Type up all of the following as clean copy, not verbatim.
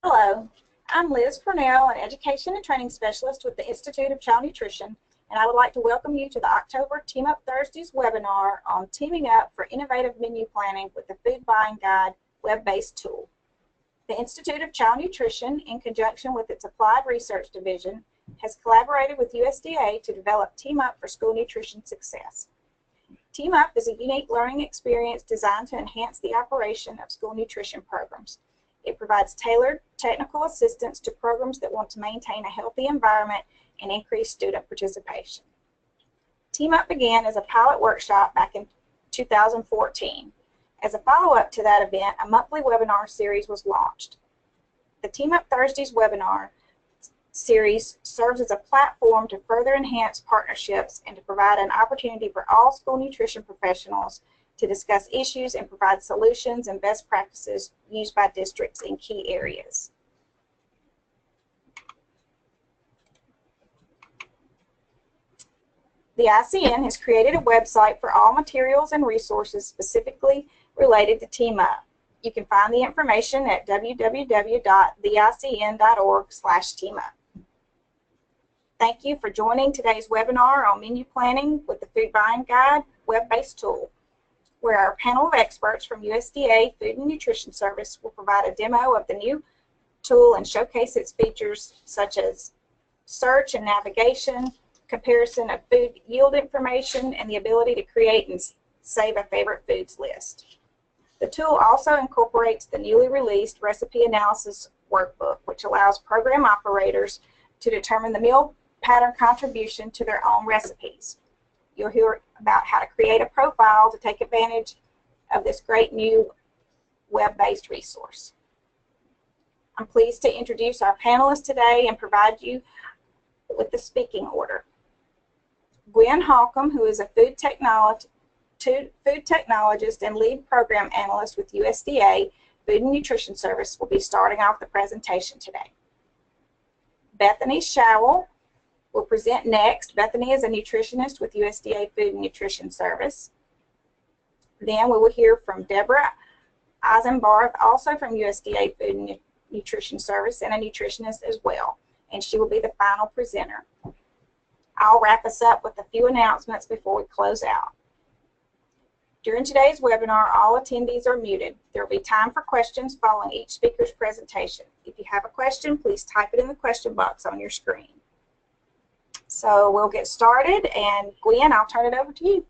Hello, I'm Liz Cornell, an Education and Training Specialist with the Institute of Child Nutrition, and I would like to welcome you to the October Team Up Thursdays webinar on teaming up for innovative menu planning with the Food Buying Guide web-based tool. The Institute of Child Nutrition, in conjunction with its Applied Research Division, has collaborated with USDA to develop Team Up for school nutrition success. Team Up is a unique learning experience designed to enhance the operation of school nutrition programs. It provides tailored technical assistance to programs that want to maintain a healthy environment and increase student participation. Team Up began as a pilot workshop back in 2014. As a follow-up to that event, a monthly webinar series was launched. The Team Up Thursdays webinar series serves as a platform to further enhance partnerships and to provide an opportunity for all school nutrition professionals to discuss issues and provide solutions and best practices used by districts in key areas. The ICN has created a website for all materials and resources specifically related to Team Up. You can find the information at www.theicn.org/teamup. Thank you for joining today's webinar on menu planning with the Food Buying Guide web-based tool, where our panel of experts from USDA Food and Nutrition Service will provide a demo of the new tool and showcase its features such as search and navigation, comparison of food yield information, and the ability to create and save a favorite foods list. The tool also incorporates the newly released recipe analysis workbook, which allows program operators to determine the meal pattern contribution to their own recipes. You'll hear about how to create a profile to take advantage of this great new web-based resource. I'm pleased to introduce our panelists today and provide you with the speaking order. Gwen Holcomb, who is a food technologist and lead program analyst with USDA Food and Nutrition Service, will be starting off the presentation today. Bethany Showell will present next. Bethany is a nutritionist with USDA Food and Nutrition Service. Then we will hear from Deborah Eisenbarth, also from USDA Food and Nutrition Service, and a nutritionist as well, and she will be the final presenter. I'll wrap us up with a few announcements before we close out. During today's webinar, all attendees are muted. There will be time for questions following each speaker's presentation. If you have a question, please type it in the question box on your screen. So we'll get started, and Gwen, I'll turn it over to you.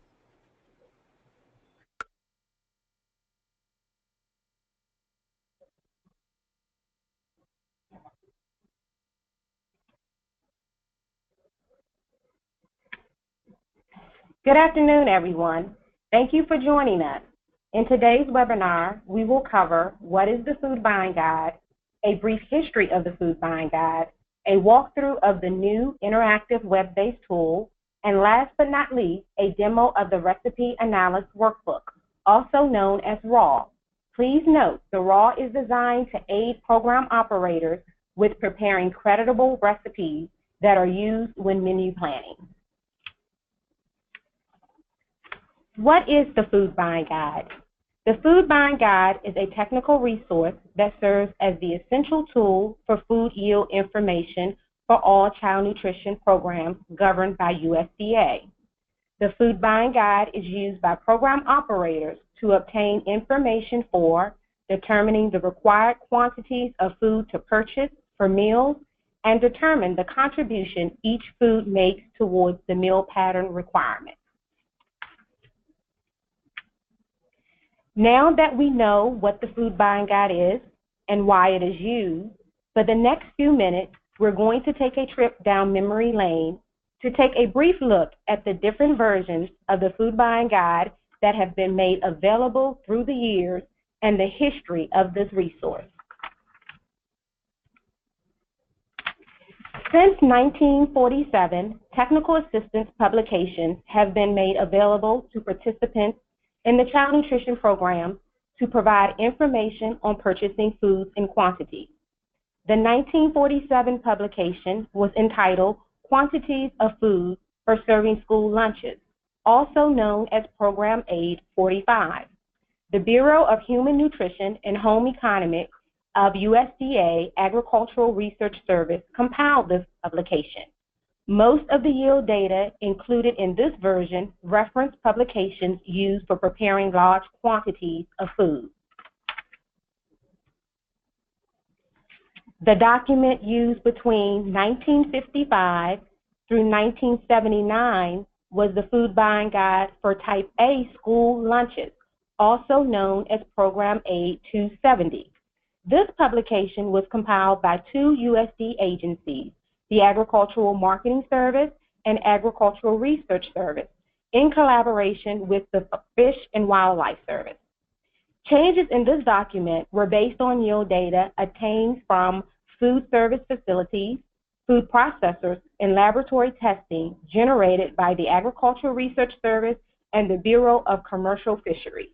Good afternoon, everyone. Thank you for joining us. In today's webinar, we will cover what is the Food Buying Guide, a brief history of the Food Buying Guide, a walkthrough of the new interactive web-based tool, and last but not least, a demo of the Recipe Analysis Workbook, also known as RAW. Please note, the RAW is designed to aid program operators with preparing creditable recipes that are used when menu planning. What is the Food Buying Guide? The Food Buying Guide is a technical resource that serves as the essential tool for food yield information for all child nutrition programs governed by USDA. The Food Buying Guide is used by program operators to obtain information for determining the required quantities of food to purchase for meals and determine the contribution each food makes towards the meal pattern requirement. Now that we know what the Food Buying Guide is and why it is used, for the next few minutes, we're going to take a trip down memory lane to take a brief look at the different versions of the Food Buying Guide that have been made available through the years and the history of this resource. Since 1947, technical assistance publications have been made available to participants in the child nutrition program to provide information on purchasing foods in quantities. The 1947 publication was entitled Quantities of Food for Serving School Lunches, also known as Program Aid 45. The Bureau of Human Nutrition and Home Economics of USDA Agricultural Research Service compiled this publication. Most of the yield data included in this version reference publications used for preparing large quantities of food. The document used between 1955 through 1979 was the Food Buying Guide for Type A school lunches, also known as Program Aid 270. This publication was compiled by two USD agencies, the Agricultural Marketing Service and Agricultural Research Service, in collaboration with the Fish and Wildlife Service. Changes in this document were based on yield data obtained from food service facilities, food processors, and laboratory testing generated by the Agricultural Research Service and the Bureau of Commercial Fisheries.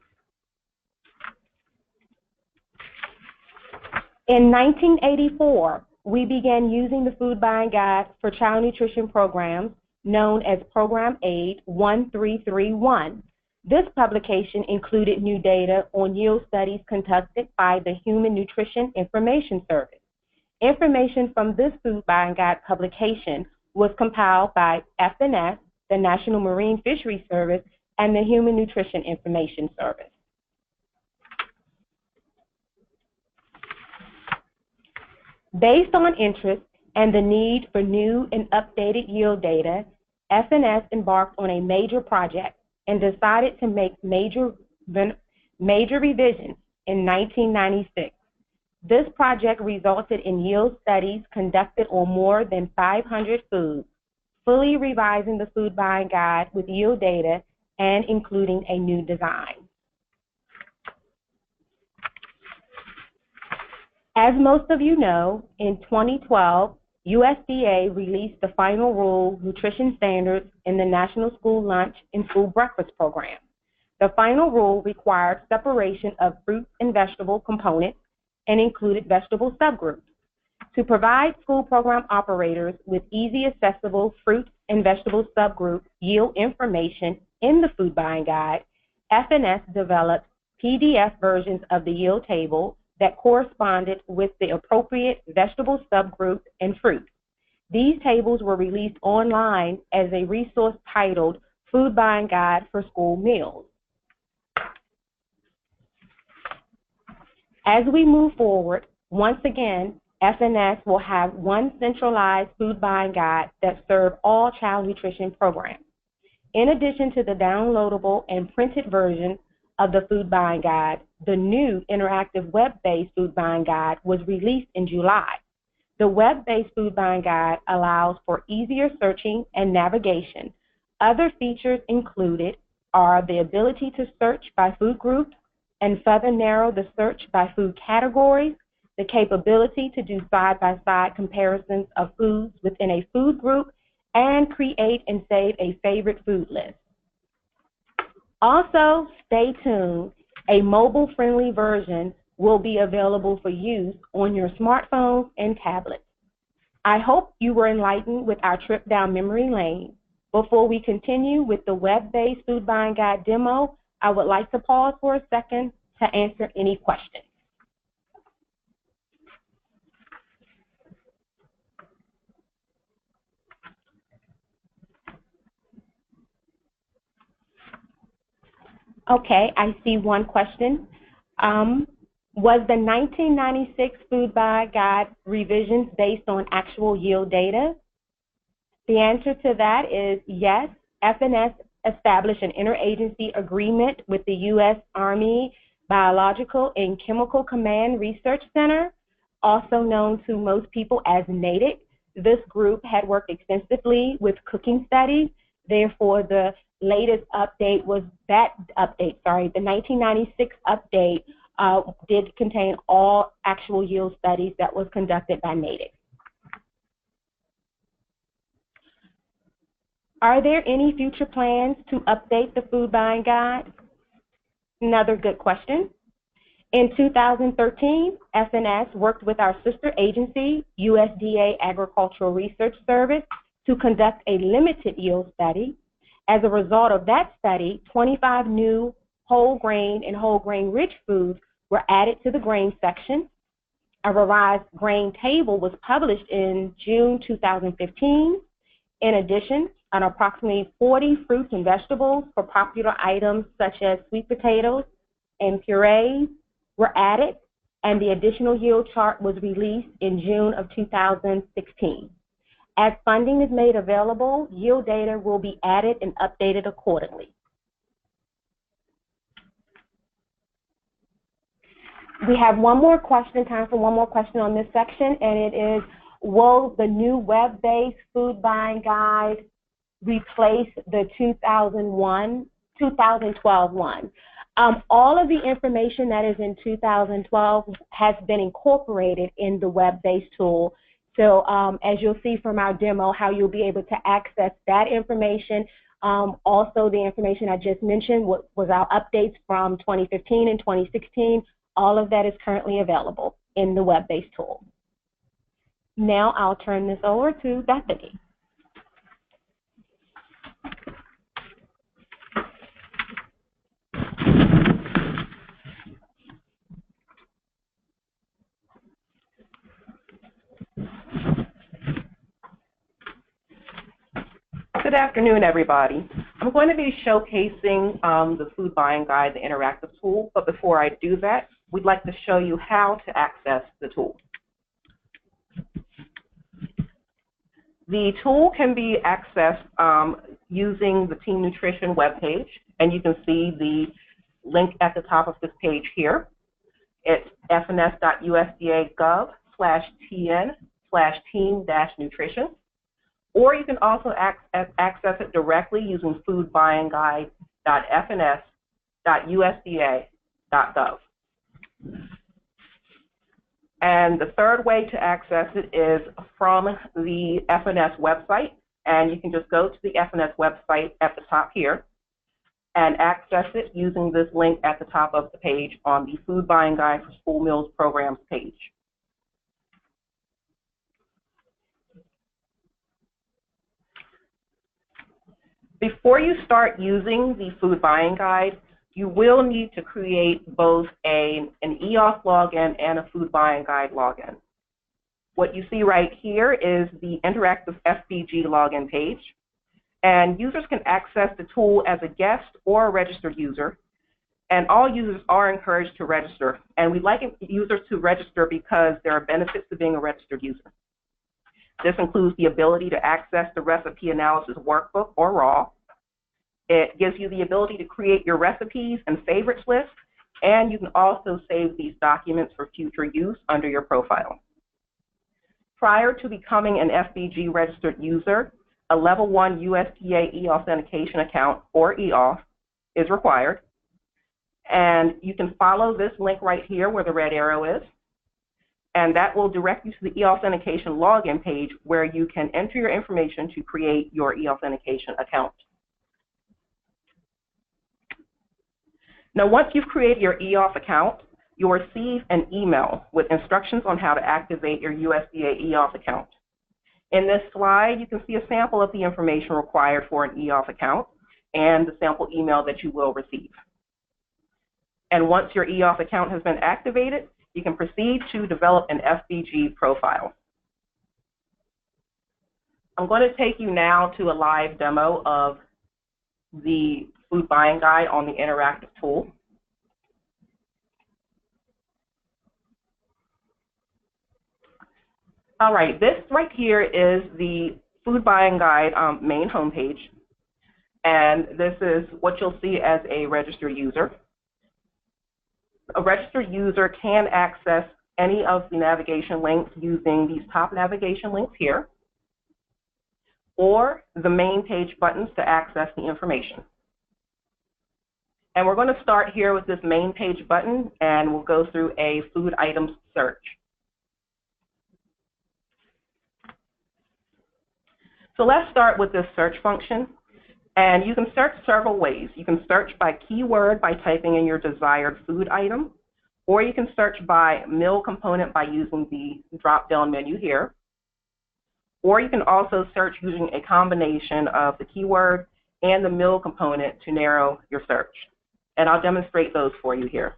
In 1984, we began using the Food Buying Guide for Child Nutrition Programs, known as Program Aid 1331. This publication included new data on yield studies conducted by the Human Nutrition Information Service. Information from this Food Buying Guide publication was compiled by FNS, the National Marine Fisheries Service, and the Human Nutrition Information Service. Based on interest and the need for new and updated yield data, FNS embarked on a major project and decided to make major revisions in 1996. This project resulted in yield studies conducted on more than 500 foods, fully revising the Food Buying Guide with yield data and including a new design. As most of you know, in 2012, USDA released the final rule nutrition standards in the National School Lunch and School Breakfast Program. The final rule required separation of fruit and vegetable components and included vegetable subgroups. To provide school program operators with easy accessible fruit and vegetable subgroup yield information in the Food Buying Guide, FNS developed PDF versions of the yield table that corresponded with the appropriate vegetable subgroup and fruit. These tables were released online as a resource titled Food Buying Guide for School Meals. As we move forward, once again, FNS will have one centralized food buying guide that serves all child nutrition programs. In addition to the downloadable and printed version of the Food Buying Guide, the new interactive web-based Food Buying Guide was released in July. The web-based Food Buying Guide allows for easier searching and navigation. Other features included are the ability to search by food groups and further narrow the search by food categories, the capability to do side-by-side comparisons of foods within a food group, and create and save a favorite food list. Also, stay tuned. A mobile-friendly version will be available for use on your smartphones and tablets. I hope you were enlightened with our trip down memory lane. Before we continue with the web-based Food Buying Guide demo, I would like to pause for a second to answer any questions. Okay, I see one question. Was the 1996 Food Buying Guide revisions based on actual yield data? The answer to that is yes. FNS established an interagency agreement with the U.S. Army Biological and Chemical Command Research Center, also known to most people as NATIC. This group had worked extensively with cooking studies. Therefore, the latest update was the 1996 update did contain all actual yield studies that was conducted by NATIC. Are there any future plans to update the Food Buying Guide? Another good question. In 2013, FNS worked with our sister agency, USDA Agricultural Research Service, to conduct a limited yield study. As a result of that study, 25 new whole grain and whole grain rich foods were added to the grain section. A revised grain table was published in June 2015. In addition, an approximately 40 fruits and vegetables for popular items such as sweet potatoes and purees were added, and the additional yield chart was released in June of 2016. As funding is made available, yield data will be added and updated accordingly. We have one more question, time for one more question on this section, and it is, will the new web-based food buying guide replace the 2012 one? All of the information that is in 2012 has been incorporated in the web-based tool. So as you'll see from our demo, how you'll be able to access that information. Also, the information I just mentioned was our updates from 2015 and 2016. All of that is currently available in the web-based tool. Now I'll turn this over to Bethany. Good afternoon, everybody. I'm going to be showcasing the Food Buying Guide, the interactive tool, but before I do that, we'd like to show you how to access the tool. The tool can be accessed using the Team Nutrition webpage, and you can see the link at the top of this page here. It's fns.usda.gov/tn/team-nutrition. Or you can also access it directly using foodbuyingguide.fns.usda.gov. And the third way to access it is from the FNS website. And you can just go to the FNS website at the top here and access it using this link at the top of the page on the Food Buying Guide for School Meals Programs page. Before you start using the Food Buying Guide, you will need to create both an EOF login and a Food Buying Guide login. What you see right here is the interactive FBG login page, and users can access the tool as a guest or a registered user, and all users are encouraged to register, and we'd like users to register because there are benefits to being a registered user. This includes the ability to access the recipe analysis workbook or RAW. It gives you the ability to create your recipes and favorites list, and you can also save these documents for future use under your profile. Prior to becoming an FBG registered user, a Level 1 USDA e-authentication account, or EOF, is required. And you can follow this link right here where the red arrow is, and that will direct you to the e-authentication login page where you can enter your information to create your e-authentication account. Now, once you've created your EOF account, you'll receive an email with instructions on how to activate your USDA EOF account. In this slide, you can see a sample of the information required for an EOF account and the sample email that you will receive. And once your EOF account has been activated, you can proceed to develop an FBG profile. I'm going to take you now to a live demo of the Food Buying Guide on the interactive tool. All right, this right here is the Food Buying Guide main homepage, and this is what you'll see as a registered user. A registered user can access any of the navigation links using these top navigation links here, or the main page buttons to access the information. And we're going to start here with this main page button, and we'll go through a food items search. So let's start with this search function, and you can search several ways. You can search by keyword by typing in your desired food item, or you can search by meal component by using the drop-down menu here, or you can also search using a combination of the keyword and the meal component to narrow your search. And I'll demonstrate those for you here.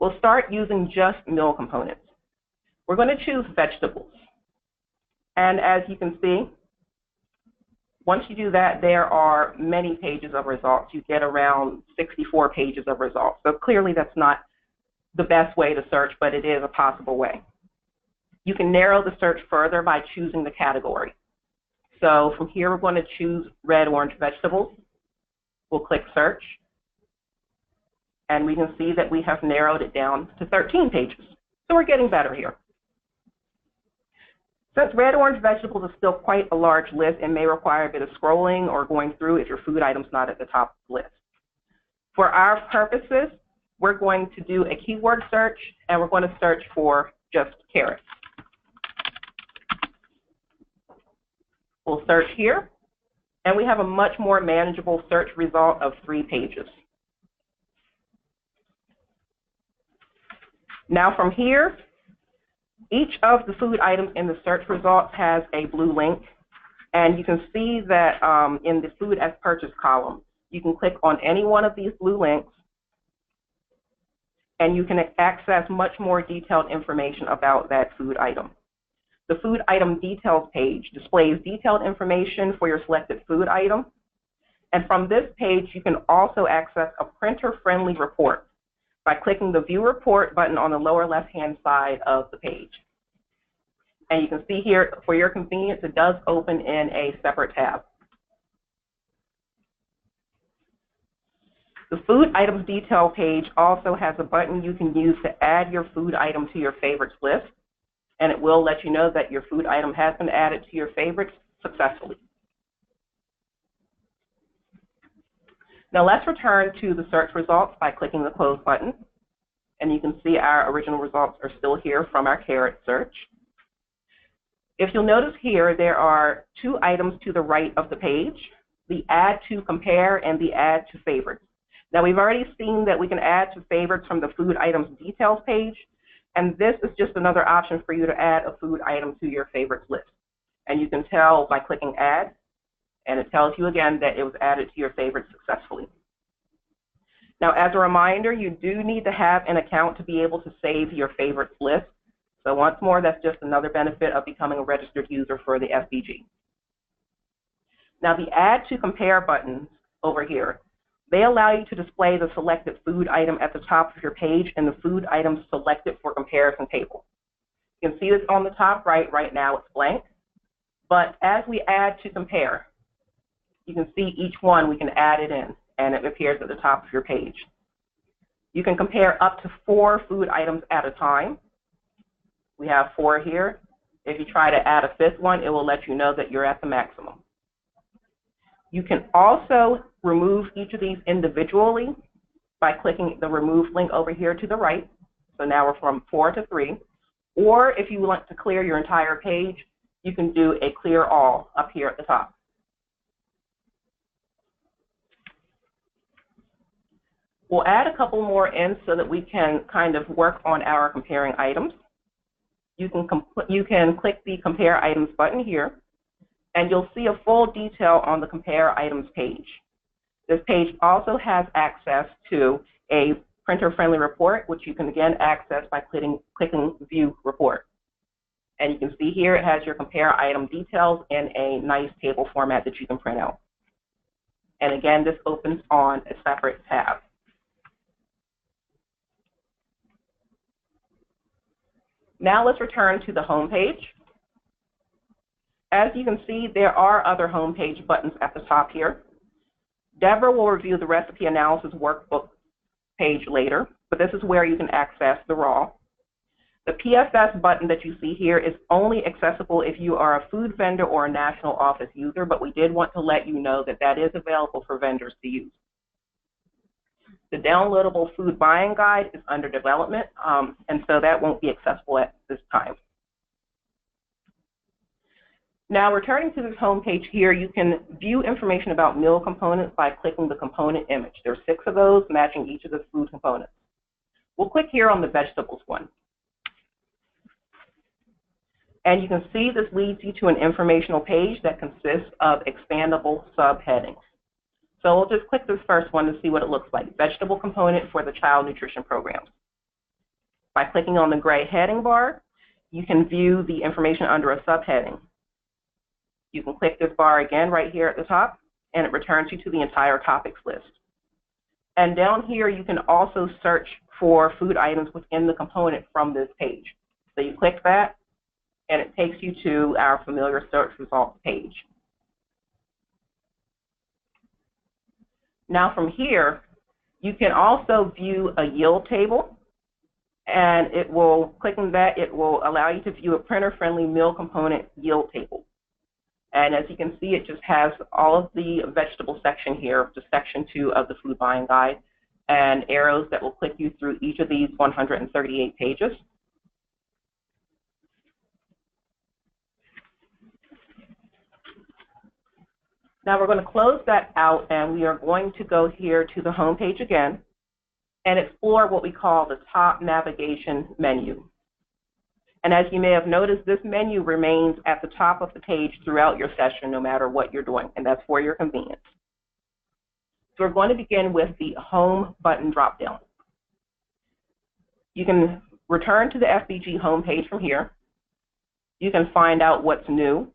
We'll start using just meal components. We're going to choose vegetables. And as you can see, once you do that, there are many pages of results. You get around 64 pages of results. So clearly that's not the best way to search, but it is a possible way. You can narrow the search further by choosing the category. So from here, we're going to choose red orange vegetables. We'll click search. And we can see that we have narrowed it down to 13 pages. So we're getting better here. Since red orange vegetables is still quite a large list, it may require a bit of scrolling or going through if your food item's not at the top of the list. For our purposes, we're going to do a keyword search, and we're going to search for just carrots. We'll search here, and we have a much more manageable search result of 3 pages. Now from here, each of the food items in the search results has a blue link, and you can see that in the food as purchased column, you can click on any one of these blue links, and you can access much more detailed information about that food item. The food item details page displays detailed information for your selected food item, and from this page, you can also access a printer-friendly report by clicking the View Report button on the lower left-hand side of the page. And you can see here, for your convenience, it does open in a separate tab. The food items detail page also has a button you can use to add your food item to your favorites list, and it will let you know that your food item has been added to your favorites successfully. Now let's return to the search results by clicking the close button. And you can see our original results are still here from our carrot search. If you'll notice here, there are 2 items to the right of the page, the Add to Compare and the Add to Favorites. Now we've already seen that we can add to favorites from the food items details page, and this is just another option for you to add a food item to your favorites list. And you can tell by clicking Add, and it tells you again that it was added to your favorites successfully. Now, as a reminder, you do need to have an account to be able to save your favorites list. So once more, that's just another benefit of becoming a registered user for the FBG. Now, the Add to Compare buttons over here, they allow you to display the selected food item at the top of your page and the food item selected for comparison table. You can see this on the top right now it's blank. But as we add to compare, you can see each one we can add it in, and it appears at the top of your page. You can compare up to 4 food items at a time. We have 4 here. If you try to add a 5th one, it will let you know that you're at the maximum. You can also remove each of these individually by clicking the Remove link over here to the right. So now we're from 4 to 3. Or if you want to clear your entire page, you can do a Clear All up here at the top. We'll add a couple more in so that we can kind of work on our comparing items. You can click the Compare Items button here, and you'll see a full detail on the Compare Items page. This page also has access to a printer-friendly report, which you can again access by clicking View Report. And you can see here it has your compare item details in a nice table format that you can print out. And again, this opens on a separate tab. Now let's return to the home page. As you can see, there are other home page buttons at the top here. Deborah will review the recipe analysis workbook page later, but this is where you can access the raw. The PFS button that you see here is only accessible if you are a food vendor or a national office user, but we did want to let you know that that is available for vendors to use. The downloadable food buying guide is under development, and so that won't be accessible at this time. Now, returning to this home page here, you can view information about meal components by clicking the component image. There are 6 of those matching each of the food components. We'll click here on the vegetables one. And you can see this leads you to an informational page that consists of expandable subheadings. So we'll just click this first one to see what it looks like. Vegetable component for the child nutrition programs. By clicking on the gray heading bar, you can view the information under a subheading. You can click this bar again right here at the top, and it returns you to the entire topics list. And down here, you can also search for food items within the component from this page. So you click that, and it takes you to our familiar search results page. Now from here, you can also view a yield table, and clicking that, it will allow you to view a printer-friendly meal component yield table. And as you can see, it just has all of the vegetable section here, just section 2 of the food buying guide, and arrows that will click you through each of these 138 pages. Now we're going to close that out, and we are going to go here to the home page again and explore what we call the top navigation menu. And as you may have noticed, this menu remains at the top of the page throughout your session, no matter what you're doing, and that's for your convenience. So we're going to begin with the Home button dropdown. You can return to the FBG home page from here. You can find out what's new.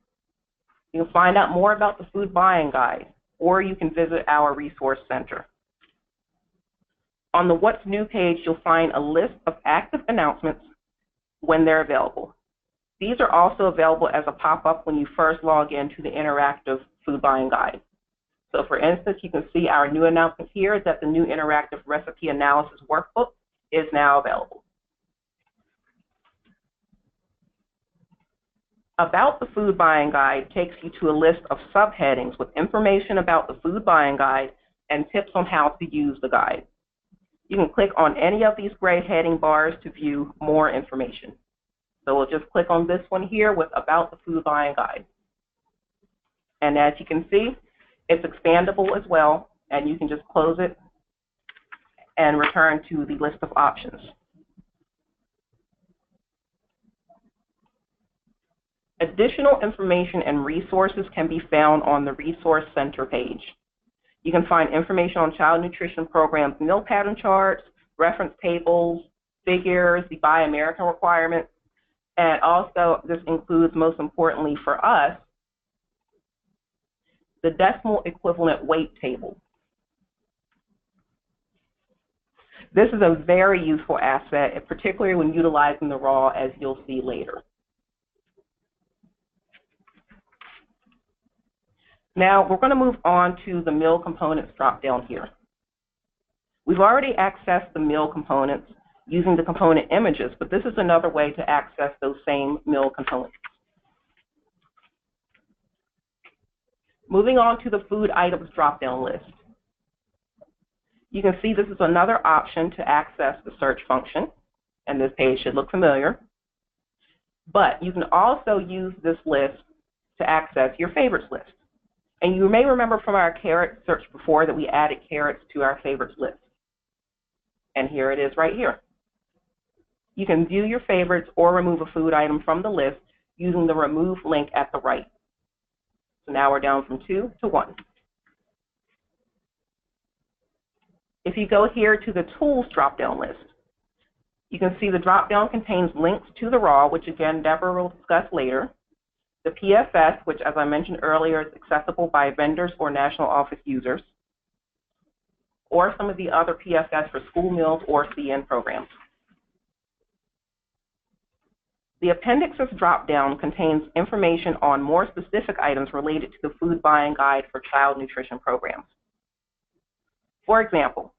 You can find out more about the food buying guide, or you can visit our resource center. On the What's New page, you'll find a list of active announcements when they're available. These are also available as a pop-up when you first log into the interactive food buying guide. So for instance, you can see our new announcement here that the new interactive recipe analysis workbook is now available. About the food buying guide takes you to a list of subheadings with information about the food buying guide and tips on how to use the guide. You can click on any of these gray heading bars to view more information. So we'll just click on this one here with About the Food Buying Guide. And as you can see, it's expandable as well, and you can just close it and return to the list of options. Additional information and resources can be found on the Resource Center page. You can find information on child nutrition programs, meal pattern charts, reference tables, figures, the Buy American requirements, and also this includes, most importantly for us, the decimal equivalent weight table. This is a very useful asset, particularly when utilizing the raw, as you'll see later. Now, we're going to move on to the meal components drop down here. We've already accessed the meal components using the component images, but this is another way to access those same meal components. Moving on to the food items drop-down list. You can see this is another option to access the search function, and this page should look familiar. But you can also use this list to access your favorites list. And you may remember from our carrot search before that we added carrots to our favorites list. And here it is right here. You can view your favorites or remove a food item from the list using the remove link at the right. So now we're down from 2 to 1. If you go here to the tools drop-down list, you can see the drop-down contains links to the raw, which again, Deborah will discuss later. The PFS, which as I mentioned earlier is accessible by vendors or national office users, or some of the other PFS for school meals or CN programs. The appendixes drop-down contains information on more specific items related to the food buying guide for child nutrition programs. For example,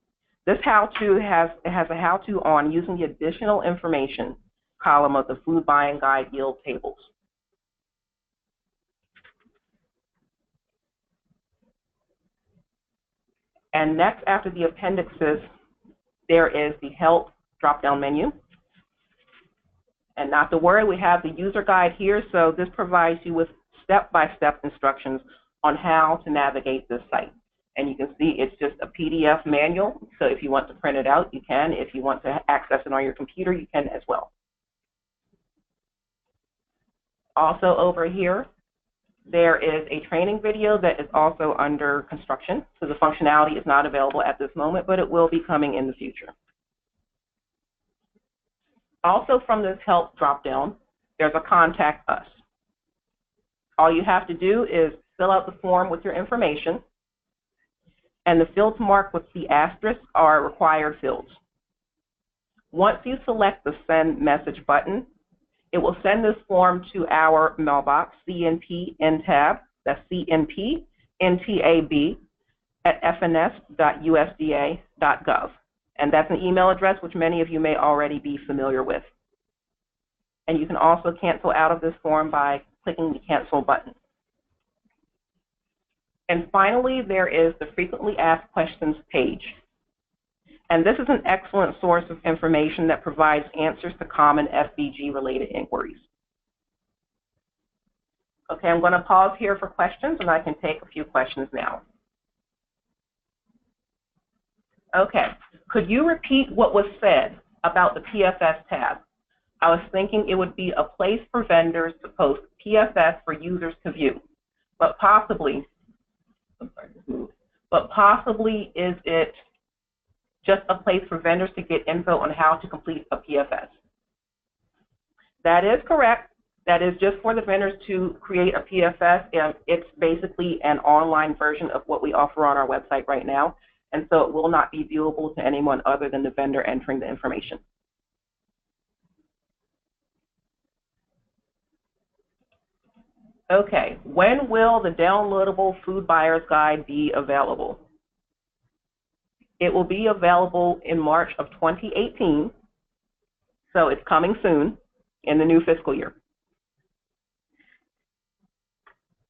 this how-to has a how-to on using the additional information column of the food buying guide yield tables. And next, after the appendixes, there is the help drop-down menu. And not to worry, we have the user guide here, so this provides you with step-by-step instructions on how to navigate this site. And you can see it's just a PDF manual, so if you want to print it out, you can. If you want to access it on your computer, you can as well. Also over here, there is a training video that is also under construction, so the functionality is not available at this moment, but it will be coming in the future. Also from this help drop-down, there's a contact us. All you have to do is fill out the form with your information, and the fields marked with the asterisk are required fields. Once you select the Send Message button, it will send this form to our mailbox, CNP NTAB, that's CNP NTAB at fns.usda.gov. And that's an email address which many of you may already be familiar with. And you can also cancel out of this form by clicking the Cancel button. And finally, there is the Frequently Asked Questions page. And this is an excellent source of information that provides answers to common FBG-related inquiries. Okay, I'm going to pause here for questions, and I can take a few questions now. Okay, could you repeat what was said about the PFS tab? I was thinking it would be a place for vendors to post PFS for users to view, but possibly is it just a place for vendors to get info on how to complete a PFS? That is correct. That is just for the vendors to create a PFS, and it's basically an online version of what we offer on our website right now, and so it will not be viewable to anyone other than the vendor entering the information. Okay, when will the downloadable food buyer's guide be available? It will be available in March of 2018, so it's coming soon in the new fiscal year.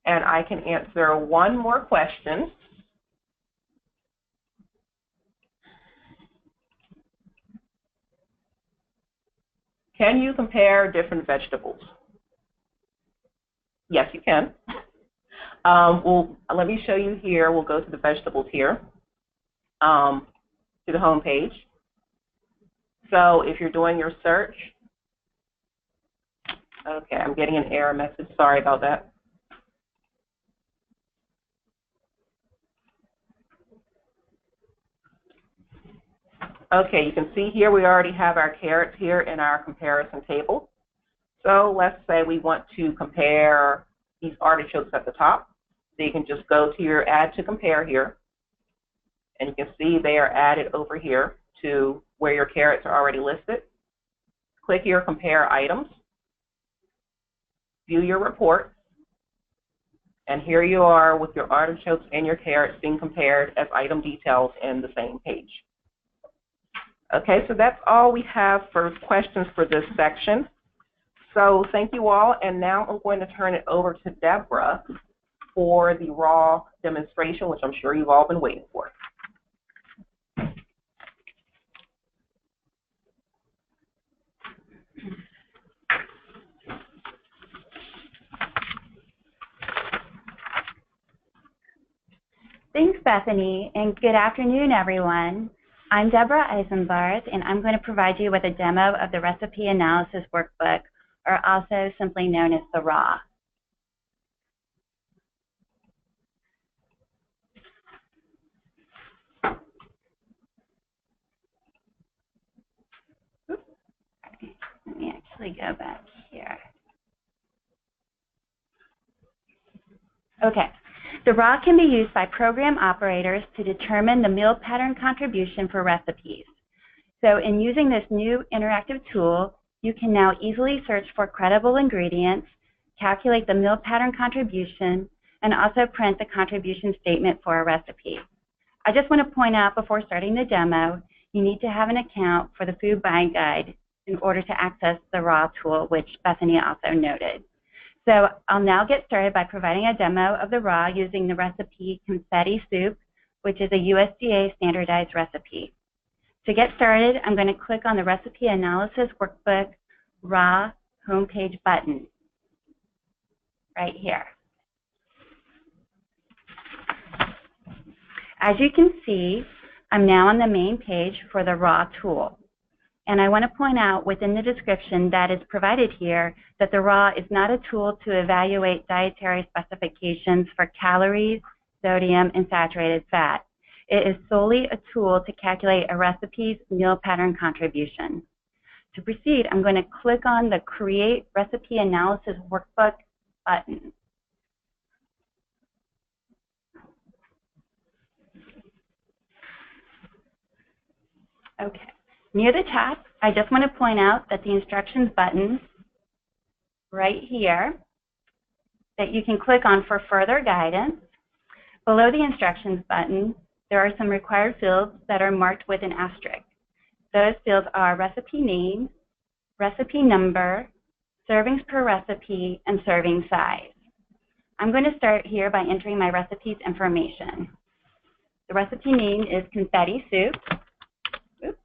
And I can answer one more question. Can you compare different vegetables? Yes, you can. Let me show you here. We'll go to the vegetables here, to the home page. So if you're doing your search, okay, I'm getting an error message. Sorry about that. Okay, you can see here we already have our carrots here in our comparison table. So let's say we want to compare these artichokes at the top. So you can just go to your Add to Compare here, and you can see they are added over here to where your carrots are already listed. Click your Compare Items, view your report, and here you are with your artichokes and your carrots being compared as item details in the same page. Okay, so that's all we have for questions for this section. So thank you all, and now I'm going to turn it over to Deborah for the raw demonstration, which I'm sure you've all been waiting for. Thanks, Bethany, and good afternoon, everyone. I'm Deborah Eisenbarth, and I'm going to provide you with a demo of the Recipe Analysis Workbook, or also simply known as the RAW. Let me actually go back here. Okay. The RAW can be used by program operators to determine the meal pattern contribution for recipes. So in using this new interactive tool, you can now easily search for credible ingredients, calculate the meal pattern contribution, and also print the contribution statement for a recipe. I just want to point out before starting the demo, you need to have an account for the Food Buying Guide in order to access the RAW tool, which Bethany also noted. So I'll now get started by providing a demo of the RAW using the recipe confetti soup, which is a USDA standardized recipe. To get started, I'm going to click on the Recipe Analysis Workbook RAW homepage button right here. As you can see, I'm now on the main page for the RAW tool. And I want to point out within the description that is provided here that the RAW is not a tool to evaluate dietary specifications for calories, sodium, and saturated fat. It is solely a tool to calculate a recipe's meal pattern contribution. To proceed, I'm going to click on the Create Recipe Analysis Workbook button. Okay. Near the top, I just want to point out that the instructions button right here that you can click on for further guidance. Below the instructions button, there are some required fields that are marked with an asterisk. Those fields are recipe name, recipe number, servings per recipe, and serving size. I'm going to start here by entering my recipe's information. The recipe name is confetti soup. Oops.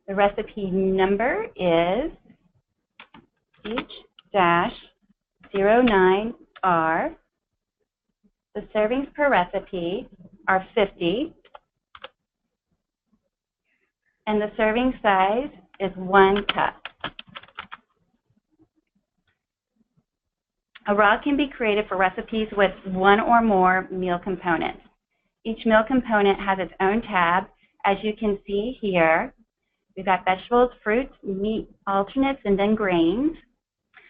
The recipe number is H-09R. The servings per recipe are 50. And the serving size is 1 cup. A raw can be created for recipes with one or more meal components. Each meal component has its own tab. As you can see here, we've got vegetables, fruits, meat, alternates, and then grains,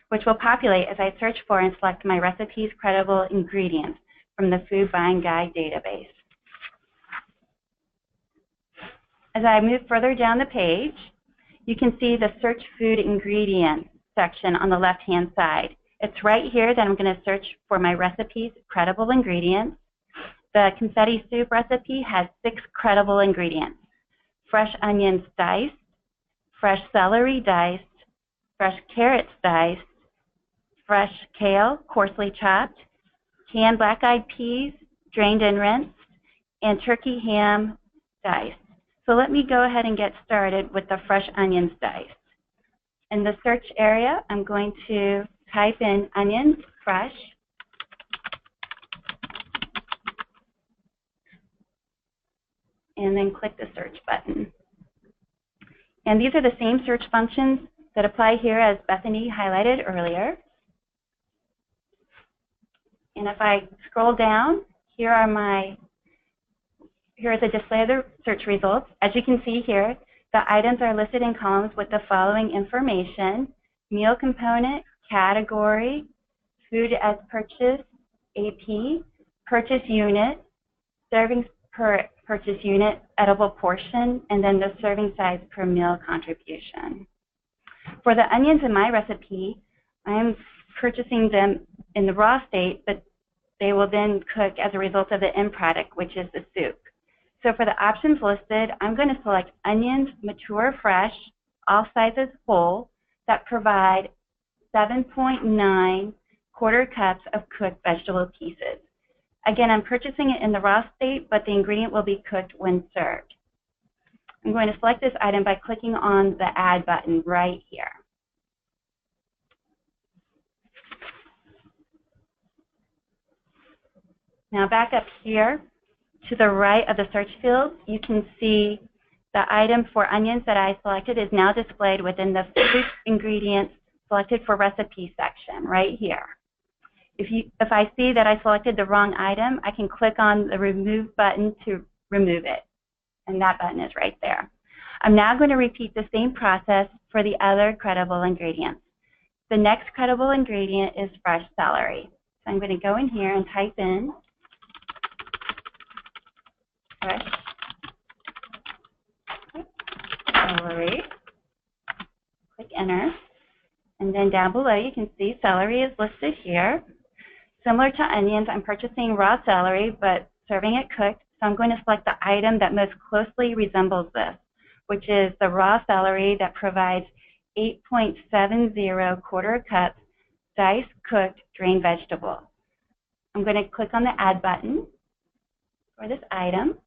which will populate as I search for and select my recipe's credible ingredients from the Food Buying Guide database. As I move further down the page, you can see the Search Food Ingredients section on the left-hand side. It's right here that I'm going to search for my recipe's credible ingredients. The confetti soup recipe has 6 credible ingredients: fresh onions diced, fresh celery diced, fresh carrots diced, fresh kale coarsely chopped, canned black-eyed peas drained and rinsed, and turkey ham diced. So let me go ahead and get started with the fresh onions diced. In the search area, I'm going to type in onions fresh, and then click the search button. And these are the same search functions that apply here as Bethany highlighted earlier. And if I scroll down, here is a display of the search results. As you can see here, the items are listed in columns with the following information: meal component, category, food as purchased, AP, purchase unit, servings per purchase unit, edible portion, and then the serving size per meal contribution. For the onions in my recipe, I am purchasing them in the raw state, but they will then cook as a result of the end product, which is the soup. So for the options listed, I'm going to select onions, mature fresh, all sizes whole, that provide 7.9 quarter cups of cooked vegetable pieces. Again, I'm purchasing it in the raw state, but the ingredient will be cooked when served. I'm going to select this item by clicking on the Add button right here. Now back up here to the right of the search field, you can see the item for onions that I selected is now displayed within the food ingredients selected for recipe section right here. If I see that I selected the wrong item, I can click on the Remove button to remove it. And that button is right there. I'm now going to repeat the same process for the other credible ingredients. The next credible ingredient is fresh celery. So I'm going to go in here and type in fresh celery. Click Enter. And then down below you can see celery is listed here. Similar to onions, I'm purchasing raw celery, but serving it cooked. So I'm going to select the item that most closely resembles this, which is the raw celery that provides 8.70 quarter cups diced, cooked, drained vegetable. I'm going to click on the Add button for this item.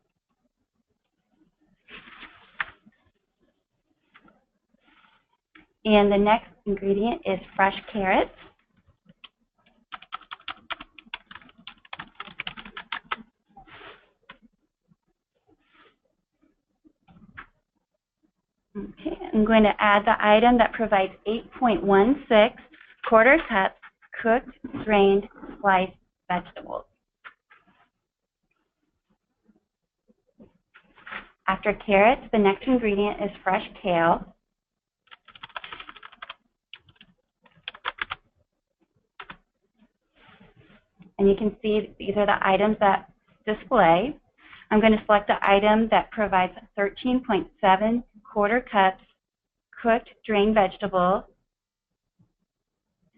And the next ingredient is fresh carrots. Okay, I'm going to add the item that provides 8.16 quarter cups cooked, drained, sliced vegetables. After carrots, the next ingredient is fresh kale. And you can see these are the items that display. I'm going to select the item that provides 13.7 quarter cups cooked drained vegetables.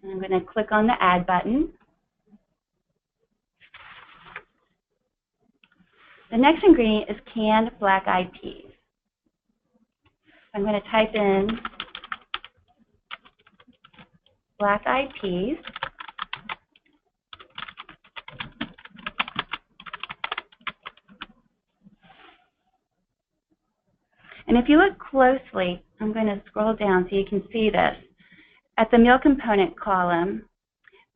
And I'm going to click on the Add button. The next ingredient is canned black-eyed peas. I'm going to type in black-eyed peas. And if you look closely, I'm going to scroll down so you can see this. At the meal component column,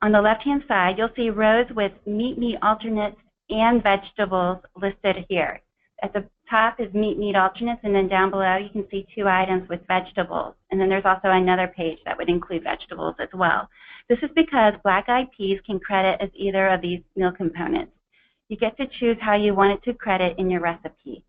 on the left-hand side, you'll see rows with meat alternates and vegetables listed here. At the top is meat alternates, and then down below you can see 2 items with vegetables. And then there's also another page that would include vegetables as well. This is because black-eyed peas can credit as either of these meal components. You get to choose how you want it to credit in your recipe.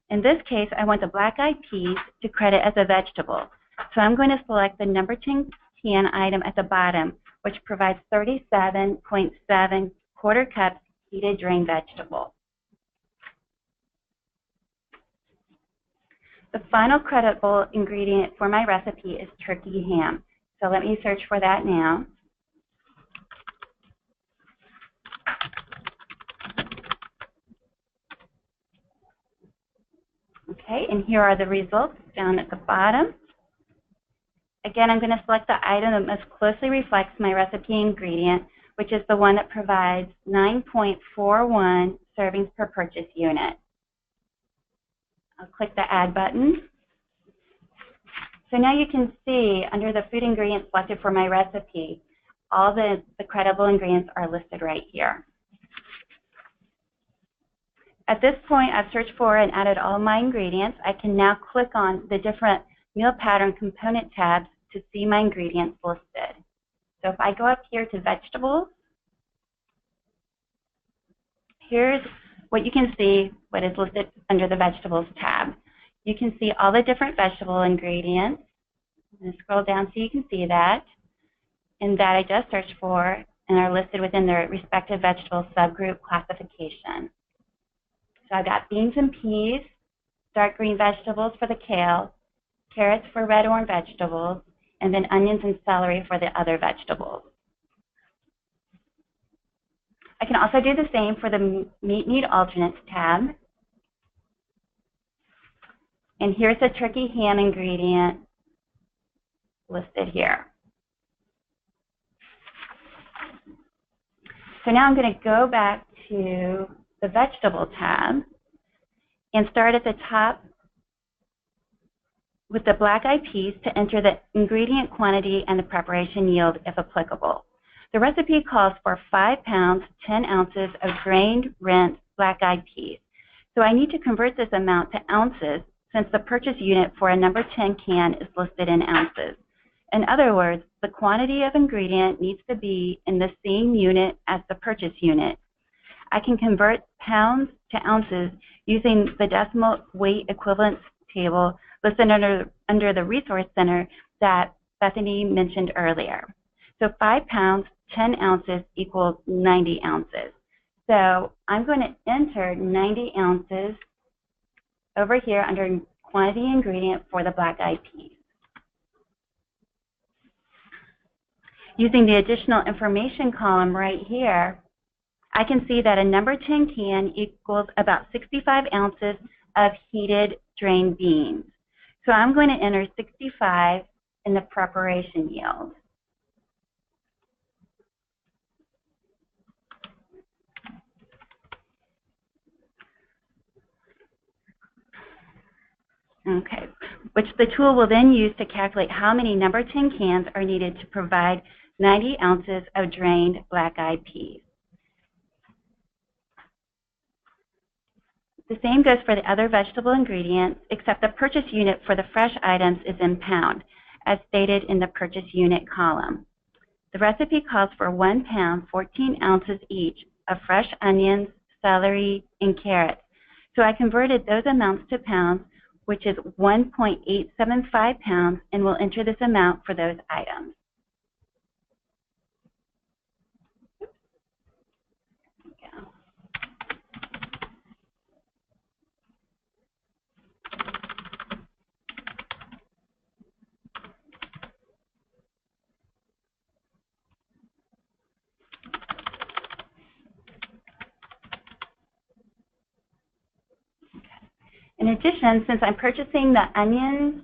In this case, I want the black-eyed peas to credit as a vegetable. So I'm going to select the number 10 can item at the bottom, which provides 37.7 quarter cups heated drained vegetable. The final creditable ingredient for my recipe is turkey ham. So let me search for that now. Okay, and here are the results down at the bottom. Again, I'm going to select the item that most closely reflects my recipe ingredient, which is the one that provides 9.41 servings per purchase unit. I'll click the Add button. So now you can see under the food ingredients selected for my recipe, all the credible ingredients are listed right here. At this point, I've searched for and added all my ingredients. I can now click on the different meal pattern component tabs to see my ingredients listed. So if I go up here to vegetables, here's what you can see, what is listed under the vegetables tab. You can see all the different vegetable ingredients. I'm going to scroll down so you can see that, and that I just searched for and are listed within their respective vegetable subgroup classification. So I've got beans and peas, dark green vegetables for the kale, carrots for red-orange vegetables, and then onions and celery for the other vegetables. I can also do the same for the meat alternates tab. And here's the turkey ham ingredient listed here. So now I'm going to go back to the vegetable tab and start at the top with the black-eyed peas to enter the ingredient quantity and the preparation yield if applicable. The recipe calls for 5 pounds, 10 ounces of drained, rinsed black-eyed peas. So I need to convert this amount to ounces since the purchase unit for a number 10 can is listed in ounces. In other words, the quantity of ingredient needs to be in the same unit as the purchase unit. I can convert pounds to ounces using the decimal weight equivalence table listed under the Resource Center that Bethany mentioned earlier. So 5 pounds, 10 ounces equals 90 ounces. So I'm going to enter 90 ounces over here under quantity ingredient for the black-eyed peas. Using the additional information column right here, I can see that a number 10 can equals about 65 ounces of heated drained beans. So I'm going to enter 65 in the preparation yield. Okay, which the tool will then use to calculate how many number 10 cans are needed to provide 90 ounces of drained black-eyed peas. The same goes for the other vegetable ingredients, except the purchase unit for the fresh items is in pound, as stated in the purchase unit column. The recipe calls for 1 pound, 14 ounces each of fresh onions, celery, and carrots. So I converted those amounts to pounds, which is 1.875 pounds, and will enter this amount for those items. In addition, since I'm purchasing the onions,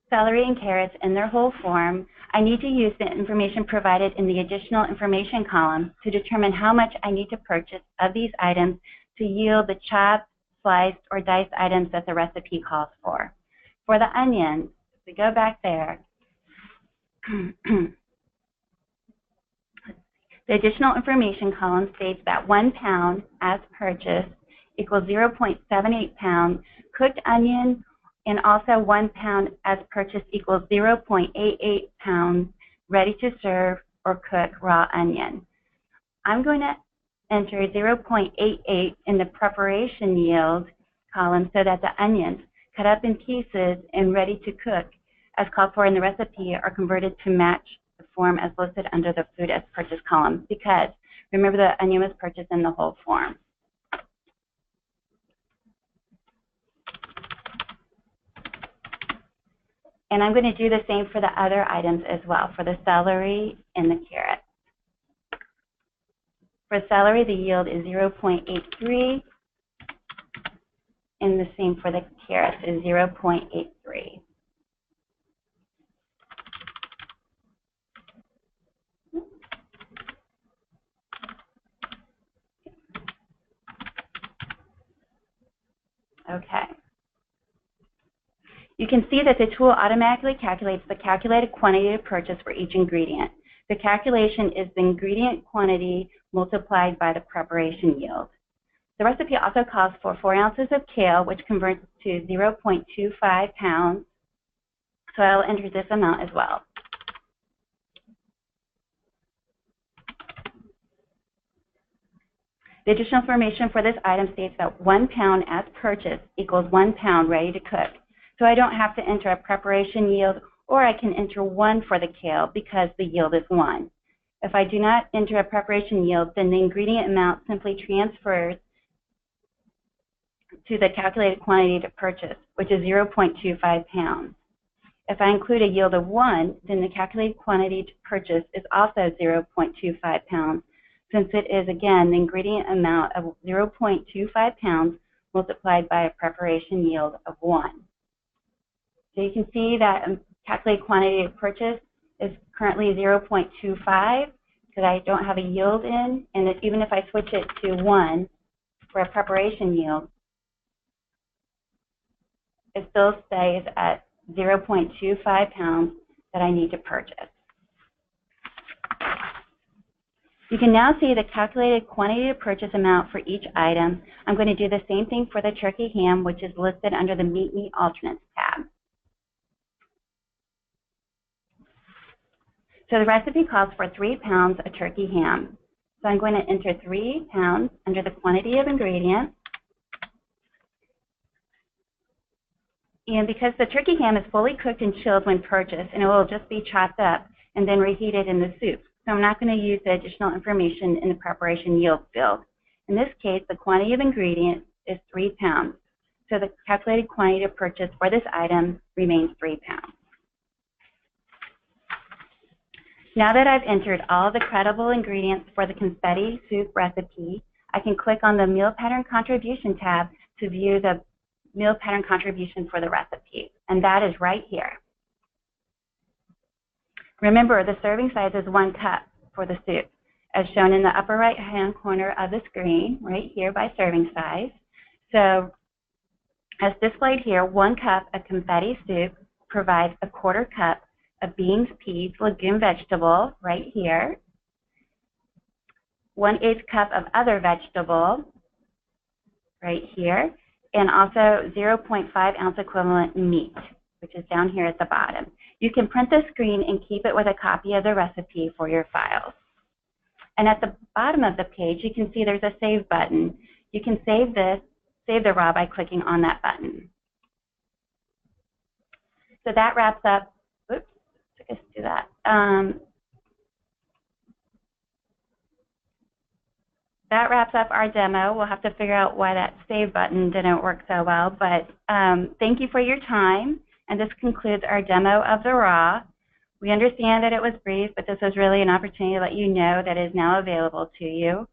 celery, and carrots in their whole form, I need to use the information provided in the additional information column to determine how much I need to purchase of these items to yield the chopped, sliced, or diced items that the recipe calls for. For the onions, if we go back there, the additional information column states that 1 pound as purchased equals 0.78 pounds cooked onion, and also 1 pound as purchased equals 0.88 pounds ready to serve or cook raw onion. I'm going to enter 0.88 in the preparation yield column so that the onions cut up in pieces and ready to cook as called for in the recipe are converted to match the form as listed under the food as purchased column, because remember the onion was purchased in the whole form. And I'm going to do the same for the other items as well, for the celery and the carrot. For celery, the yield is 0.83, and the same for the carrots is 0.83. Okay. You can see that the tool automatically calculates the calculated quantity to purchase for each ingredient. The calculation is the ingredient quantity multiplied by the preparation yield. The recipe also calls for 4 ounces of kale, which converts to 0.25 pounds. So I'll enter this amount as well. The additional information for this item states that 1 pound as purchased equals 1 pound ready to cook. So I don't have to enter a preparation yield, or I can enter 1 for the kale because the yield is 1. If I do not enter a preparation yield, then the ingredient amount simply transfers to the calculated quantity to purchase, which is 0.25 pounds. If I include a yield of 1, then the calculated quantity to purchase is also 0.25 pounds, since it is, again, the ingredient amount of 0.25 pounds multiplied by a preparation yield of 1. So you can see that calculated quantity to purchase is currently 0.25 because I don't have a yield in, and even if I switch it to 1 for a preparation yield, it still stays at 0.25 pounds that I need to purchase. You can now see the calculated quantity to purchase amount for each item. I'm going to do the same thing for the turkey ham, which is listed under the Meat Alternates tab. So the recipe calls for 3 pounds of turkey ham. So I'm going to enter 3 pounds under the quantity of ingredients. And because the turkey ham is fully cooked and chilled when purchased, and it will just be chopped up and then reheated in the soup. So I'm not going to use the additional information in the preparation yield field. In this case, the quantity of ingredients is 3 pounds. So the calculated quantity to purchase for this item remains 3 pounds. Now that I've entered all the credible ingredients for the confetti soup recipe, I can click on the Meal Pattern Contribution tab to view the meal pattern contribution for the recipe, and that is right here. Remember, the serving size is 1 cup for the soup, as shown in the upper right-hand corner of the screen, right here by serving size. So, as displayed here, 1 cup of confetti soup provides a 1/4 cup of beans, peas, legume, vegetable, right here. 1/8 cup of other vegetable, right here. And also 0.5 ounce equivalent meat, which is down here at the bottom. You can print the screen and keep it with a copy of the recipe for your files. And at the bottom of the page, you can see there's a save button. You can save this save the raw by clicking on that button. So that wraps up, oops, took us to that. That wraps up our demo. We'll have to figure out why that save button didn't work so well, but thank you for your time, and this concludes our demo of the raw. We understand that it was brief, but this was really an opportunity to let you know that it is now available to you.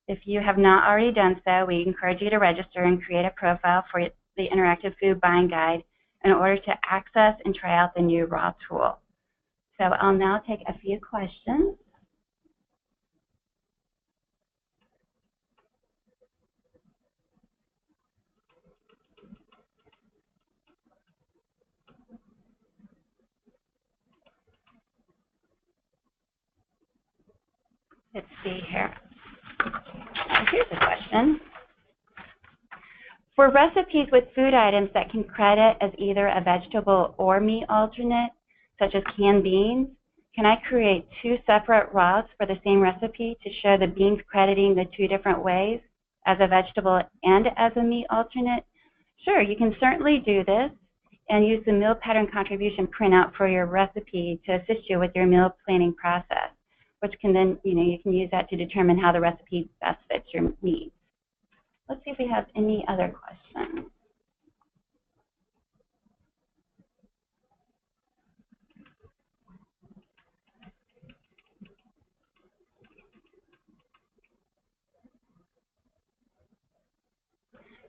If you have not already done so, we encourage you to register and create a profile for the Interactive Food Buying Guide in order to access and try out the new raw tool. So I'll now take a few questions. Let's see here. Here's a question. For recipes with food items that can credit as either a vegetable or meat alternate, such as canned beans, can I create two separate raws for the same recipe to show the beans crediting the two different ways, as a vegetable and as a meat alternate? Sure, you can certainly do this and use the meal pattern contribution printout for your recipe to assist you with your meal planning process, which can then, you can use that to determine how the recipe best fits your needs. Let's see if we have any other questions.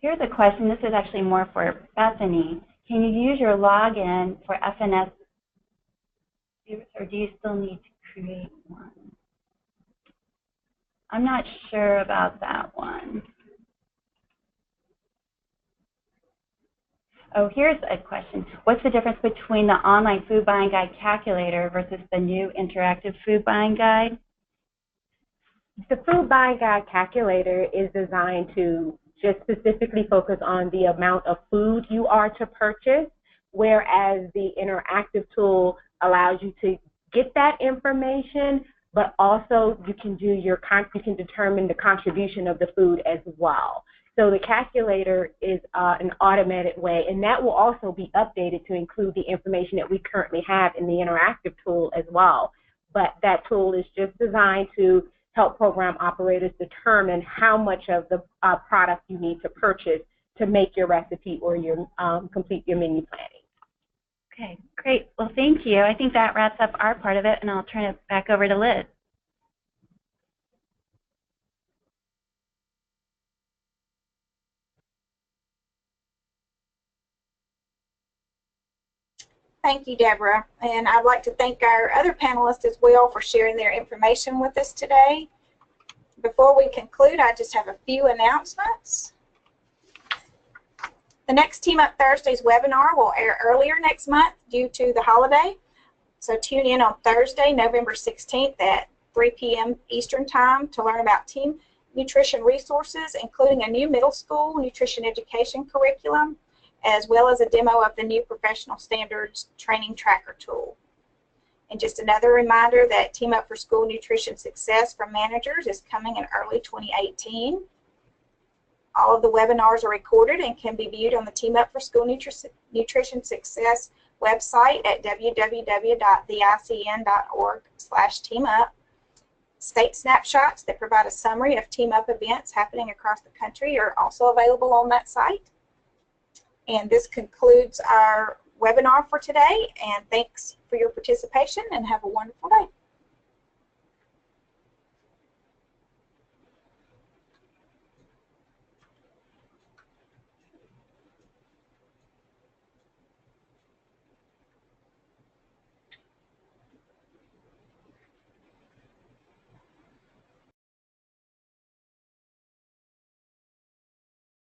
Here's a question. This is actually more for Bethany. Can you use your login for FNS, or do you still need to create one? I'm not sure about that one. Oh, here's a question. What's the difference between the online food buying guide calculator versus the new interactive food buying guide? The food buying guide calculator is designed to just specifically focus on the amount of food you are to purchase, whereas the interactive tool allows you to get that information, but also you can determine the contribution of the food as well. So the calculator is an automated way, and that will also be updated to include the information that we currently have in the interactive tool as well. But that tool is just designed to help program operators determine how much of the product you need to purchase to make your recipe or your complete your menu planning. Okay, great. Well, thank you. I think that wraps up our part of it, and I'll turn it back over to Liz. Thank you, Deborah. And I'd like to thank our other panelists as well for sharing their information with us today. Before we conclude, I just have a few announcements. The next Team Up Thursdays webinar will air earlier next month due to the holiday. So tune in on Thursday, November 16th at 3 p.m. Eastern Time to learn about team nutrition resources, including a new middle school nutrition education curriculum, as well as a demo of the new professional standards training tracker tool. And just another reminder that Team Up for School Nutrition Success for Managers is coming in early 2018. All of the webinars are recorded and can be viewed on the Team Up for School Nutrition Success website at www.theicn.org/teamup. State snapshots that provide a summary of Team Up events happening across the country are also available on that site. And this concludes our webinar for today, and thanks for your participation, and have a wonderful day.